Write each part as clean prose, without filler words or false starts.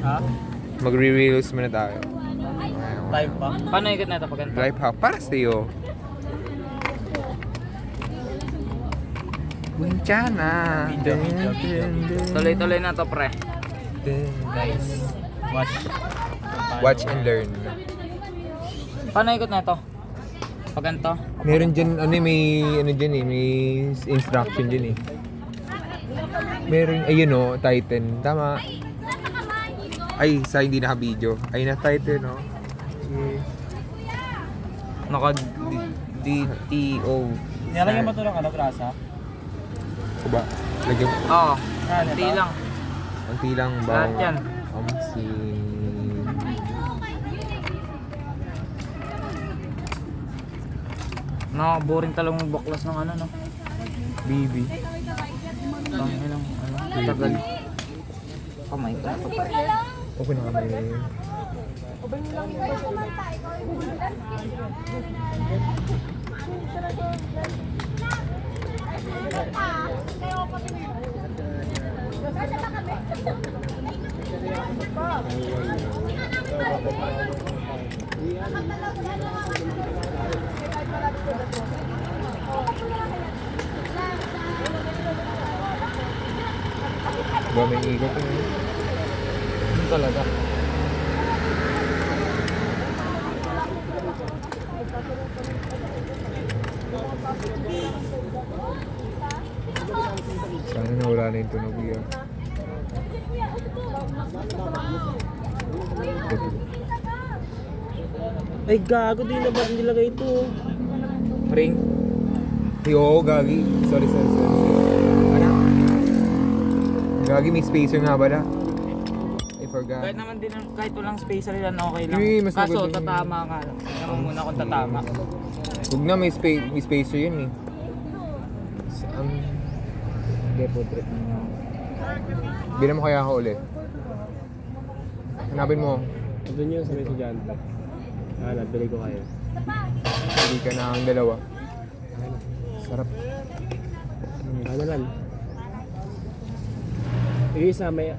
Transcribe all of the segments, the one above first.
Ha? Magre-reels muna tayo. Live pa? Paano ikot na ito pag ganito? Life hack para sa'yo. Winchana. Tuloy-tuloy na to, pre. Guys, Watch and learn. Paano ikot na ito? Pag ganito? Meron dyan, may instruction dyan eh. Meron, ayun o, Titan. Tama. Ay, sa hindi naka-video. Ay, na Titan o. Okay. Naka-DTO. Nilagyan mo ito ng ano, grasa? O ba? Lagyan mo. Oo. Hindi lang. Ang tilang Lahat bawang. yan. Amsin. Boring talagang magbaklas ng ano, no? Bibi. Tangin ng ano, tagal. Kamay ko na to. Okay na kami. Ba, may ikot eh. Yun talaga. Sana nawala na yung tunog yun. Ay, gago din na ba't nilagay ito? Ring. Oo, gagi. Sorry. Ano? Gagi, may spacer nga ba na? I forgot. Kahit naman din, kahit walang spacer yan, okay lang. Mas Kaso, maganda yun. tatama ka lang. Tingnan mo muna kung tatama. Huwag na, may spacer yun eh. Depo trip mo. Bilang mo kaya ako ulit. Hanapin mo. Doon yun sa may estudyante. Nabili ko kayo. Hindi ka na ang dalawa. Sarap. Ano lang? Yung isa may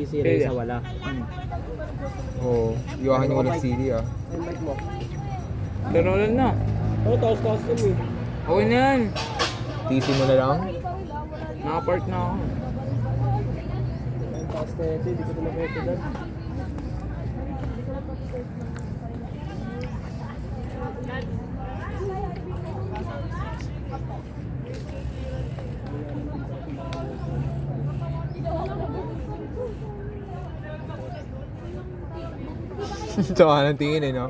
sira, isa wala. Oo. Iwakan yung walang CD ah. Invite mo. Pero wala na. Oo, tapos custom eh. Okay na yan. TC mo na lang. Nakapark na ako. Ang taas na ito, hindi ko ito nakita doon. Tsaka ng tingin eh, no?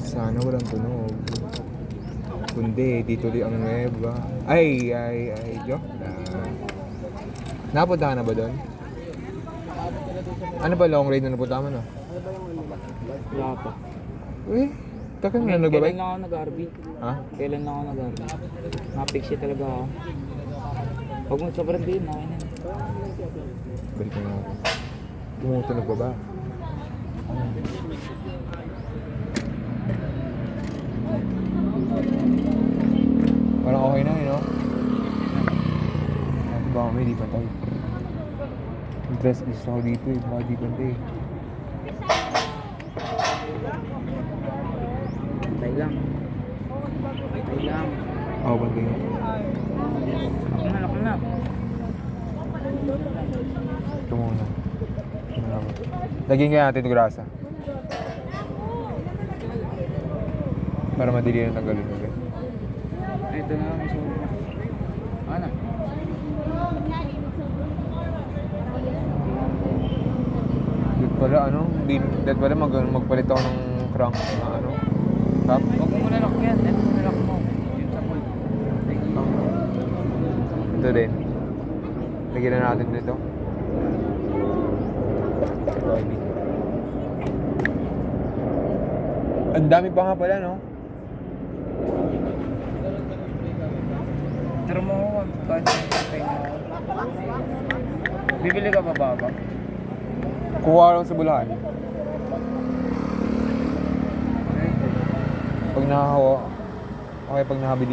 Sana walang tunog. Kundi, dito li ang nueva. Ay, joke na. Napunta ka na ba doon? Ano ba long ride na napunta mo na? Wala pa. Eh, taka na nagbabike? Kailan lang ako nag-RB? Ha? Kailan lang ako nag-RB? Napixie talaga ako. Huwag mo sobrang din, okay na. Balik na natin. Tumutunog ba ba? Parang okay na no? Ito ba kami, di pa tayo. Yung dress gusto ko dito eh, baka di pa tayo. Tay lang. Tay lang. Ako ba tayo? Ako na. Ito muna. Lagyan kaya natin ito grasa. Para madali na tanggalin ulit. Ito na lang gusto ko. Ano? Dito pala dito pala magpalit ako ng crank na ano. Top. Huwag mo muna lock yan. Ito muna lock mo. Yun sa pool. Ito din. Lagyan na natin dito. Ang dami pa nga pala, no? Tara mo ako. Kahit tayo mo ako. Bibili ka ba ba? Kuha lang sa Bulacan. Pag nakahawa, okay,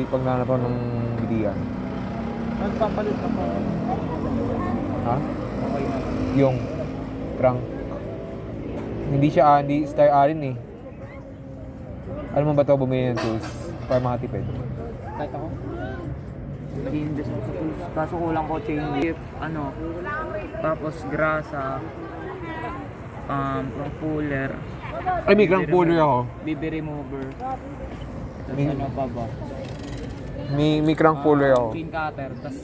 pag nanap ako ng bidiyan. Nagpapalit ka pa. Ha? Okay na. Yung crank. Hindi star alin eh. Alam mo ba ito bumili ng tools para makatipid? Kahit ako. Nag-i-invest ako sa tools. Kaso kulang ko chain whip, tapos grasa, crank puller, Ay, may crank puller ako. BB remover. Tapos May- ano pa ba? May crank puller ako. Pin cutter. Tapos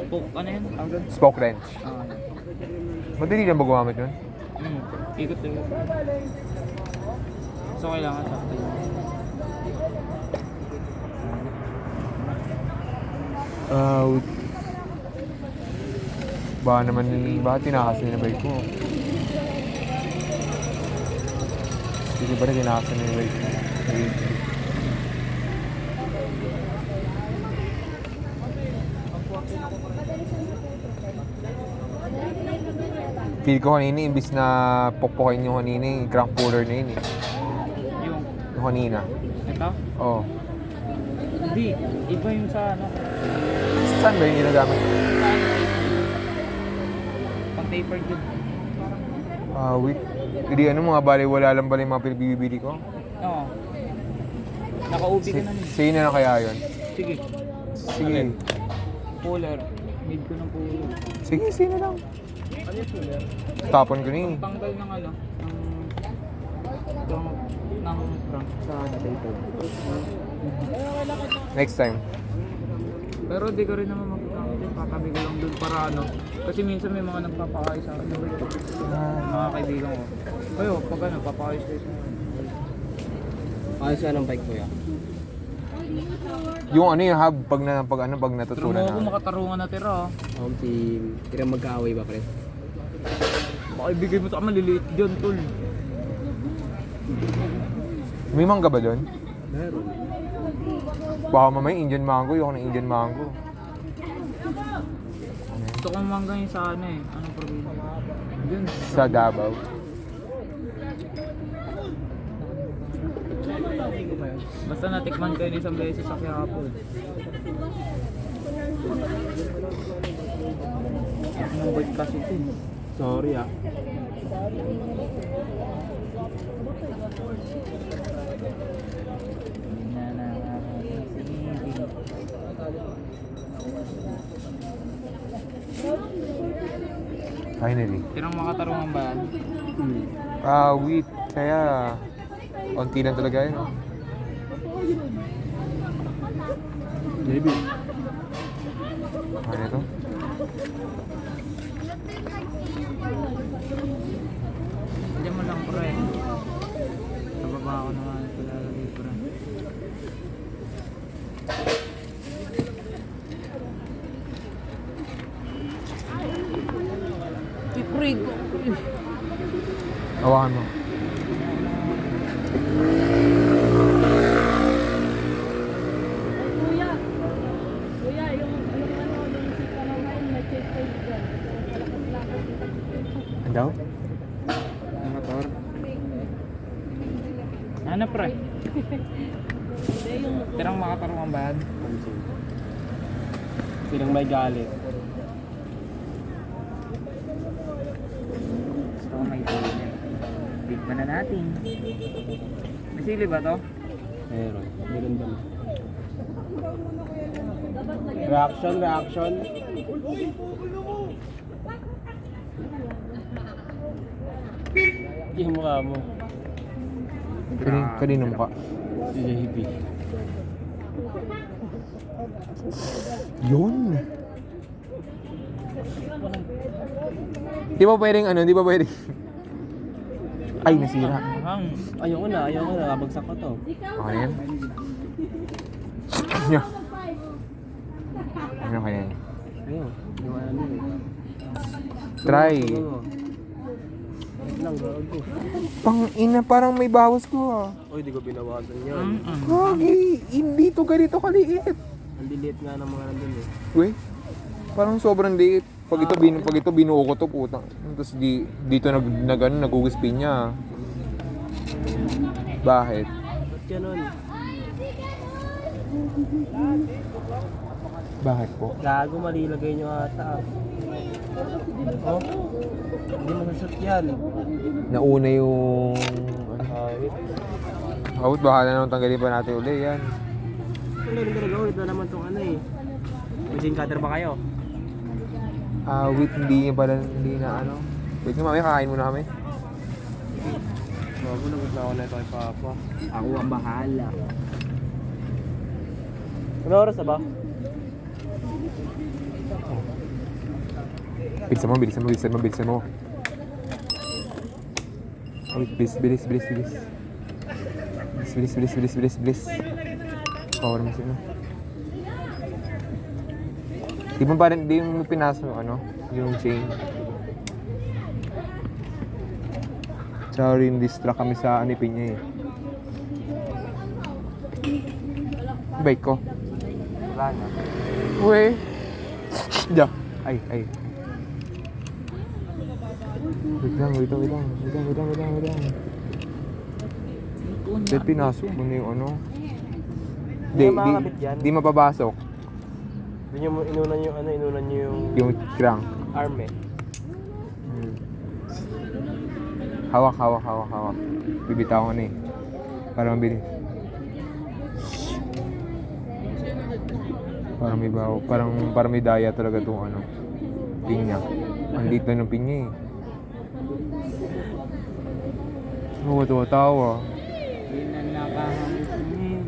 spoke, yun? Tawag doon? Spoke wrench. Ah, Madali lang ba gumamit yun? ikot na yun. So kailangan sakto yun. Baka tinakasan na bike ko. Hindi ba na tinakasan na yung bike ko? Feel ko kanina, imbis na pokpokin yung kanina, yung crank puller na yun eh. Yung kanina. Ito? Oo. Hindi. Iba yung sa Saan ba yung ginagamit? pang taper good. Wait. Hindi mga baliwala lang ba yung mga pinabibili ko? Oo. Nakaubi ka na niya. Sa'yo na lang kaya yun? Sige. Sige. Puller. Need ko ng puller. Sige, sa'yo na lang. Ano yung puller? Tapon ko na eh. Tanggal ng ng crank sa taper. Next time. Pero di ko rin naman magkakit yun. Patabi ko lang dun para Kasi minsan may mga nagpapakayos sa akin. Mga kaibigan ko. Kayo, pag papakayos kayo sa akin. Ayos nga ng bike ko ya. Yung yung hub pag Pero natutunan mo ako na. makatarungan na tira. Tirang magkaaway ba, pre? Baka ibigay mo sa akin maliliit dyan, tol. May mangga ba doon? Meron. Baka mamaya Indian mango, yung ng Indian mango. Gusto kong mangga yung sa Anong problema? Dun. Sa Davao. Basta natikman ko yun isang beses sa Quiapo. Ang bait kasi ito eh. Sorry ah. Finally. Tirang makatarungan ba yan? Wait. Kaya, onti lang talaga yun. Oh. Maybe. Ano ito? Diyan mo lang, pre. Sa baba ako naman pilalagay, pre. Pre, Awakan mo. Kuya, yung sika ng ngayon, may checkpoint dyan. Ano daw? ang motor. Ano, pre? Tirang makatarungan ba yan? Silang may galit. Gusto ko may sili. Tikman na natin. May sili ba to? Meron. Meron ba? Reaction. Yung mukha mo. Kanino mukha? Si JB. Yun! Di ba pwedeng di ba pwedeng... Ay, nasira. Ayoko na. Kabagsak ko to. Okay yan? Yeah. Ano kaya yan? Ayun. Yung ano eh. Try. Wait lang, gago. Pang-ina, parang may bawas ko Uy, di ko binawasan yun. Gagi, hindi to ganito kaliit. Ang liliit nga ng mga nandun eh. Uy, parang sobrang liit. Pag ito binuo ko to, putang. Tapos dito nagugis pinya. Bakit? Ba't ganun? Bakit po? Gago, malilagay nyo ata. Oh? Hindi mo nashoot yan. Nauna yung... Wait. Out, bahala naman tanggalin pa natin uli yan. Wala rin talaga, ulit na naman itong ano eh. Machine cutter ba kayo? Wait, hindi na ano. Wait nga mamaya, kakain muna kami. Bago, nagot na ako na ito kay Papa. Ako ang bahala. Ano oras na ba? Bilisan mo. Oh, bilis. Bilis. Power mo sino. Di mo pinasok yung ano, yung chain. Sorry, distract kami sa anipin niya eh. Bike ko. Wala na. Uwe. Diyan. Ay. Wait lang. Dahil pinasok mo na yung ano. Hindi makakabit yan. Di mapapasok. Inunan nyo yung Yung crank. arm eh. Hawak. Bibitaw ko na eh. Para mabilis. Parang may daya talaga itong ano. Pinya. Ang liit na ng pinya eh. Oo, tawa. Yun na nakahangin.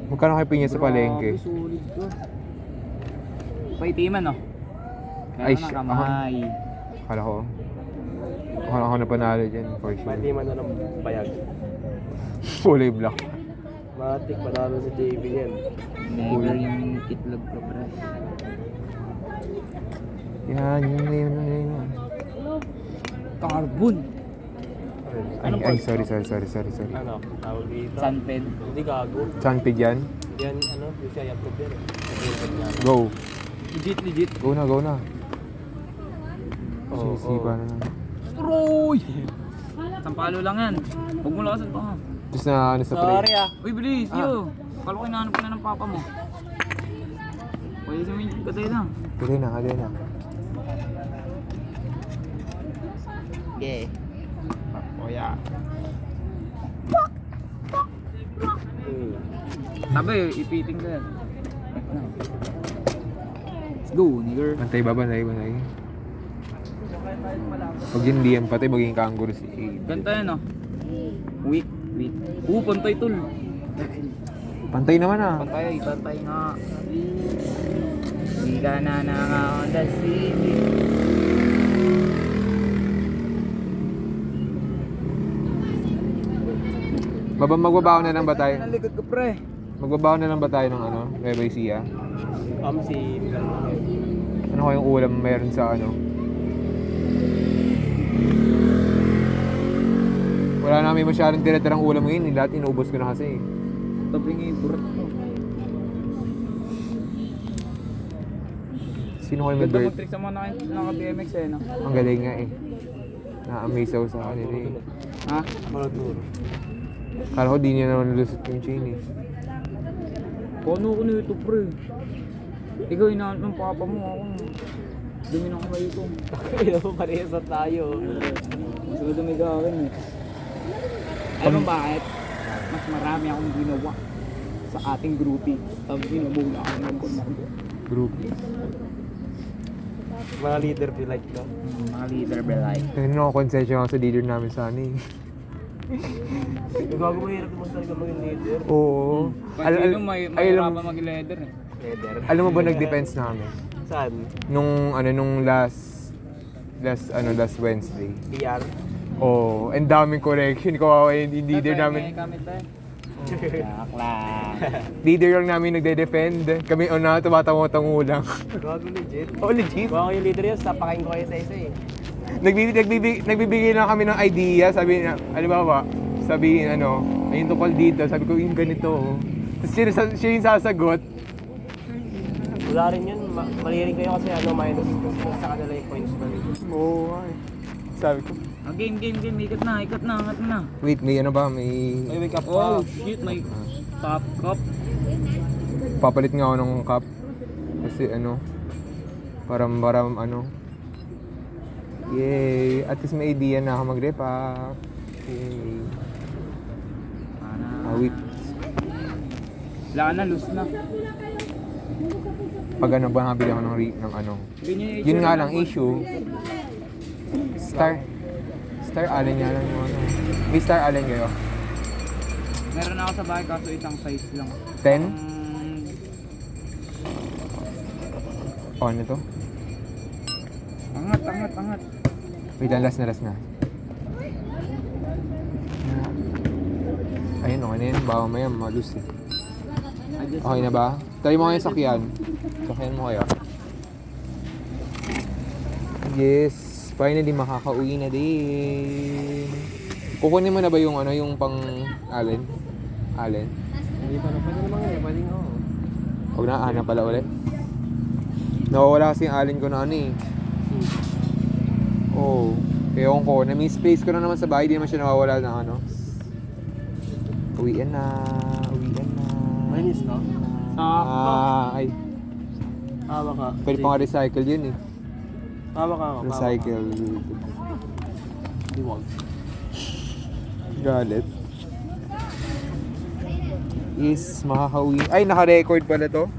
Magkano kayo pinya sa palengke? Grabe, sulit ko. Paitiman, no? Ay, Kaya na kamay. Akala ko na panalo dyan, for sure. Pati man na ng bayag. Fully black. Matik, panalo si JB yan. Never yung itlog ko, pre. Yan. Carbon! Ay, sorry. Ano? Tawag dito? Sunpen. Hindi gago. Sunpid yan. Yan, ano? Yung siya yaptop yan eh. Go. Legit. Go na. Oo, Sisipa na lang. Roy! Sampalo lang yan. Huwag mo lakasan pa nga. Tapos na ano sa play. Sorry ah. Uy, bilis! Yo! Kala ko hinahanap ka na ng papa mo. Pwede sa mga katay lang. Kali na. Yeah. Oya. Sabi, ipiting ka yan. Let's go, nigger. Bantay. Pag yun di yan patay, magiging kangaroo si Abe. Ganta yan, no? Wait. Pantay tol. Pantay naman ah. Pantay nga. Hindi ka na Honda City. Magbabaon na lang ba tayo? Nalikod ko, pre. Magbabaon na lang ba tayo ng ano? Bye siya. Si Milan. Ano kayong ulam meron sa ano? Wala namin masyadong tira-tirang ulam ngayon. Lahat inuubos ko na kasi. Tabi nga yung burat ko. Sino kayo Ganda mag-bird? mag-trick sa mga naka-BMX eh, no? Ang galing nga eh. Na-amaze ako sa kanila eh. Ha? Maluturo. Kala ko di niya naman nalusot yung chain eh. Paano ko nito, pre? Ikaw hinahanap ng papa mo, ako. Dumi ng kamay ko. Ino, parehas na tayo. Mas dumi ka akin eh. Alam mo bakit? Mas marami akong ginawa sa ating groupie. Tapos ginabula ako ng kondo. Group. Mga leader be like, no? Mga leader be like. Ngayon nakakonsensya ako sa leader namin sa ano eh. Gago mahirap naman talaga maging leader. Oo. Pansin mo, may hirapan mag-leader eh. Leader. Alam mo ba nag-defense namin? Saan? Nung last Wednesday. PR? Oh, and daming correction. Kawawa yung leader namin. Kami tayo. Yaklang. Leader lang namin nagde-defend. Kami tumatawa-tango lang. Gago legit. Oh, legit. Baka yung leader yun, sapakin ko kayo sa isa eh. Nagbibigay lang kami ng idea. Sabi na, sabihin ayun tukol dito. Sabi ko, yung ganito. Tapos siya yung sasagot. Wala rin yun, Maliring kayo kasi ano, minus sa kanila yung points na rin. Oo, ay. Sabi ko. Ah, game. Ikot na. Angat na. Wait, may ano ba? May... May wake up Oh, pa. shit. May top cup. Papalit nga ako ng cup. Kasi ano, parang ano. Yay! At least may idea na ako mag-repack. Yay! Wait. Wala na, loose na. Pag ano ba nabili ako ng ano. Ganyan yung Yun nga itsura lang, ng- issue. Star Allen nga lang yung ano. May Star Allen kayo? Meron ako sa bahay kaso isang size lang. 10? Mm, O ano to? angat. Wait lang, last na. Ayun, okay na yun. Baka maya malus eh. Okay na ba? Try mo kayo sakyan. Sakyan mo kayo. Yes. Finally, makakauwi na din. Kukunin mo na ba yung ano, yung pang Allen? Hindi pa na, pwede naman yun, pwede nga ako. Huwag na, hanap pala ulit. Nawawala kasi yung Allen ko na ano eh. Oh. Kaya ko, na-misplace ko na naman sa bahay, di naman siya nawawala ng ano. Uwian na. Minus, no? Ay. Tawa ka. Pwede pa nga recycle yun eh. Tawa ka ako. Recycle. Di wag. Galit. Is makakauwi. Ay, naka-record pala to.